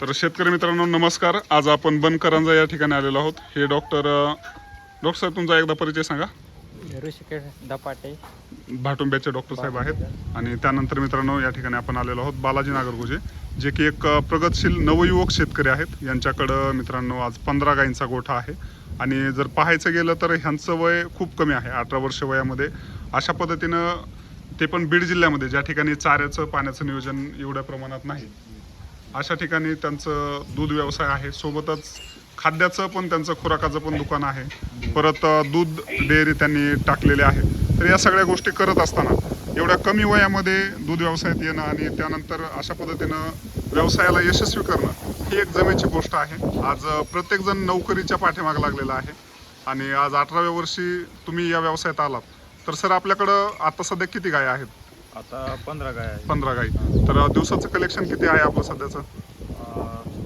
तर शेतकरी मित्रांनो नमस्कार. आज आपण बनकरांजा या ठिकाणी आलेलो आहोत. हे डॉक्टर साहेब तुमचा एकदा परिचय सांगा. ऋषिकेश दपाटे भाटुंब्याचे डॉक्टर साहेब आहेत. आणि त्यानंतर मित्रांनो या ठिकाणी आपण आलेलो आहोत बालाजी नागरगोजे, जे की एक प्रगतशील नवयुवक शेतकरी आहेत. यांच्याकडं मित्रांनो आज 15 गायींचा गोठा आहे. आणि जर पाहायचं गेलं तर ह्यांचं वय खूप कमी आहे, 18 वर्ष वयामध्ये. अशा पद्धतीनं ते पण बीड जिल्ह्यामध्ये, ज्या ठिकाणी चाऱ्याचं पाण्याचं नियोजन एवढ्या प्रमाणात नाही, अशा ठिकाणी त्यांचं दूध व्यवसाय आहे. सोबतच खाद्याचं पण त्यांचं खुराकाचं पण दुकान आहे. परत दूध डेअरी त्यांनी टाकलेले आहे. तर या सगळ्या गोष्टी करत असताना एवढ्या कमी वयामध्ये दूध व्यवसायात येणं आणि त्यानंतर अशा पद्धतीनं व्यवसायाला यशस्वी करणं ही एक जमेची गोष्ट आहे. आज प्रत्येकजण नोकरीच्या पाठीमागे लागलेला आहे. आणि आज 18व्या वर्षी तुम्ही या व्यवसायात आलात. तर सर आपल्याकडं आता सध्या किती गाय आहेत? आता 15 गाय आहे. 15 गाई. तर दिवसाचं कलेक्शन किती आहे आपलं सध्याचं?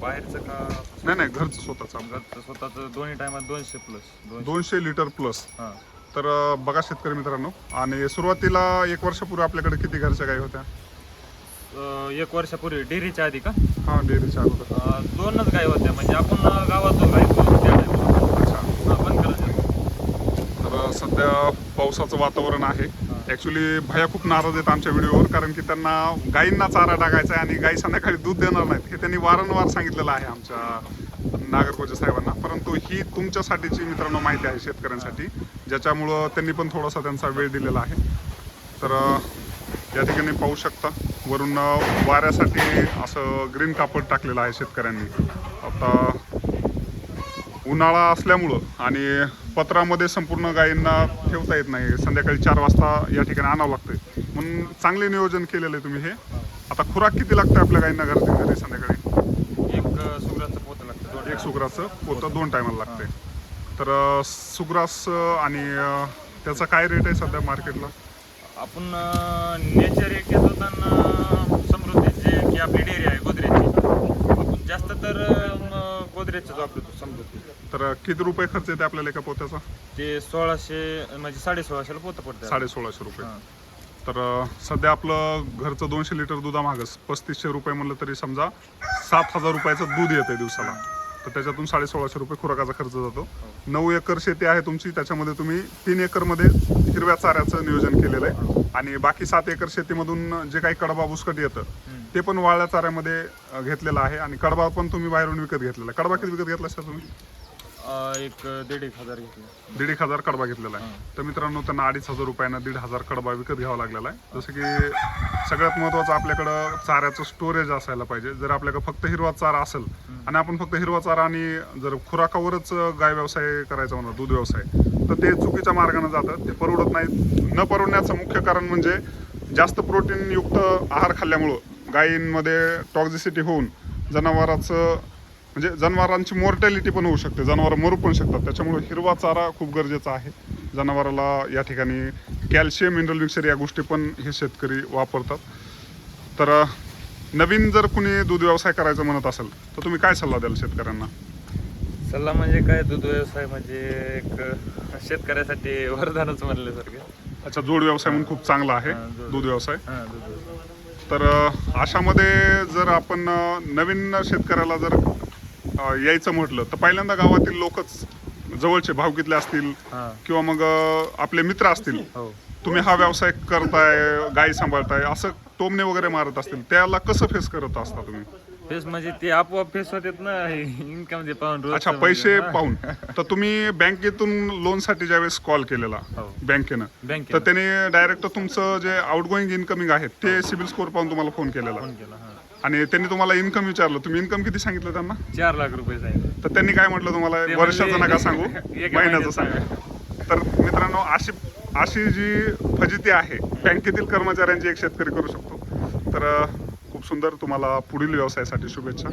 बाहेरचं का नाही घरचं स्वतःचं आपलं. स्वतःचं दोन्ही टायमात 200 प्लस 200 लिटर प्लस. हां. तर बघा शेतकरी मित्रांनो, आणि सुरुवातीला 1 वर्षापूर्वी आपल्याकडे किती घरच्या गाई होत्या? 1 वर्षापूर्वी डेअरीच्या आधी का हां, डेअरीच्या अगोदर 2च गाय होत्या. म्हणजे आपण गावात राहायचो त्या टायमाला. अच्छा. बंद करायचं. तर सध्या पावसाचं वातावरण आहे. ॲक्च्युली भैया खूप नाराज आहेत आमच्या व्हिडिओवर, कारण की त्यांना गायींना चारा टाकायचा आहे आणि गाई संध्याकाळी दूध देणार नाहीत, हे त्यांनी वारंवार सांगितलेलं आहे आमच्या नागरगोजे साहेबांना. परंतु ही तुमच्यासाठीची मित्रांनो माहिती आहे, शेतकऱ्यांसाठी, ज्याच्यामुळं त्यांनी पण थोडासा त्यांचा वेळ दिलेला आहे. तर या ठिकाणी पाहू शकता वरून वाऱ्यासाठी असं ग्रीन कापड टाकलेलं आहे शेतकऱ्यांनी. आता उन्हाळा असल्यामुळं आणि पत्रामध्ये संपूर्ण गायींना ठेवता येत नाही, संध्याकाळी 4 वाजता या ठिकाणी आणावं लागतंय, म्हणून चांगले नियोजन केलेलं आहे तुम्ही हे. आता खुराक किती लागतं आपल्या गायींना घरी संध्याकाळी? एक सुग्राचं पोतं लागतं. एक सुग्राचं पोतं 2 टायमाला लागते. तर सुग्रास आणि त्याचा काय रेट आहे सध्या मार्केटला? आपण नेचर एक घेत होता समृद्धीची, की आपली डेअरी आहे गोदरेजची. आपण जास्त तर गोदरेजच वापरतो समृद्धी. तर किती रुपये खर्च येते आपल्याला एका पोत्याचा? ते 1600 म्हणजे 1650 पोतं पडतं. 1650 रुपये. हां. तर सध्या आपलं घरचं 200 लिटर दुधामागच 3500 रुपये म्हणलं तरी समजा 7000 रुपयाचं दूध येतं दिवसाला. तर त्याच्यातून 1650 रुपये खुराकाचा खर्च जातो. 9 एकर शेती आहे तुमची, त्याच्यामध्ये तुम्ही 3 एकरमध्ये हिरव्या चाऱ्याचं नियोजन केलेलं आहे. आणि बाकी 7 एकर शेतीमधून जे काही कडबा बुसकट येतं ते पण वाळल्या चाऱ्यामध्ये घेतलेलं आहे. आणि कडबा पण तुम्ही बाहेरून विकत घेतलेला आहे. कडबा किती विकत घेतला सर तुम्ही? 1,500 घेतले. 1,500 कडबा घेतलेला आहे. तर मित्रांनो त्यांना 2,500 रुपयांना 1,500 कडबा विकत घ्यावा लागलेला आहे. जसं की सगळ्यात महत्त्वाचं आपल्याकडं चाऱ्याचं स्टोरेज असायला पाहिजे. जर आपल्याकडे फक्त हिरवा चारा असेल आणि आपण फक्त हिरवा चारा आणि जर खुराकावरच गाय व्यवसाय करायचा म्हणा, दूध व्यवसाय, तर ते चुकीच्या मार्गाने जातं, ते परवडत नाही. न परवडण्याचं मुख्य कारण म्हणजे जास्त प्रोटीनयुक्त आहार खाल्ल्यामुळं गायींमध्ये टॉक्झिसिटी होऊन जनावरांची मॉर्टॅलिटी पण होऊ शकते, जनावरं मरू पण शकतात. त्याच्यामुळे हिरवा चारा खूप गरजेचा आहे. जनावराला या ठिकाणी कॅल्शियम, मिनरल मिक्सर या गोष्टी पण हे शेतकरी वापरतात. तर नवीन जर कुणी दूध व्यवसाय करायचं म्हणत असेल तर तुम्ही काय सल्ला द्याल शेतकऱ्यांना? सल्ला म्हणजे काय, दूध व्यवसाय म्हणजे एक शेतकऱ्यासाठी वरदानच म्हणल्यासारखं. अच्छा, जोड व्यवसाय म्हणून खूप चांगला आहे दूध व्यवसाय. हां, दूध व्यवसाय. तर अशामध्ये जर आपण नवीन शेतकऱ्याला जर यायचं म्हटलं तर पहिल्यांदा गावातील लोकच, जवळचे भावकीतले असतील किंवा मग आपले मित्र असतील, तुम्ही हा व्यवसाय करताय, गाई सांभाळताय, असं टोमणे वगैरे मारत असतील, त्याला कसं फेस करत असता तुम्ही? फेस म्हणजे ते आपोआप फेस होतात ना, इन्कम जे पाहून रोज. अच्छा, पैसे पाहून. तर तुम्ही बँकेतून लोनसाठी ज्यावेळेस कॉल केलेला बँकेनं, तर त्याने डायरेक्ट तुमचं जे आउटगोईंग इन्कमिंग आहे ते सिबिल स्कोअर पाहून तुम्हाला फोन केलेला, आणि त्यांनी तुम्हाला इन्कम विचारलं, तुम्ही इन्कम किती सांगितलं त्यांना? 4 लाख रुपये सांगितलं. तर त्यांनी काय म्हटलं तुम्हाला? वर्षाचं नका सांगू, महिन्याचं सांगा. तर मित्रांनो, अशी जी फजिती आहे बँकेतील कर्मचाऱ्यांची, एक शेतकरी करू शकतो. तर खूप सुंदर, तुम्हाला पुढील व्यवसायासाठी शुभेच्छा.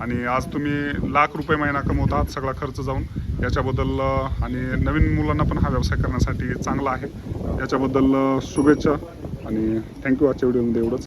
आणि आज तुम्ही लाख रुपये महिना कमवत आहात, सगळा खर्च जाऊन, याच्याबद्दल, आणि नवीन मुलांना पण हा व्यवसाय करण्यासाठी चांगला आहे, याच्याबद्दल शुभेच्छा. आणि थँक्यू. आजच्या व्हिडिओमध्ये एवढंच.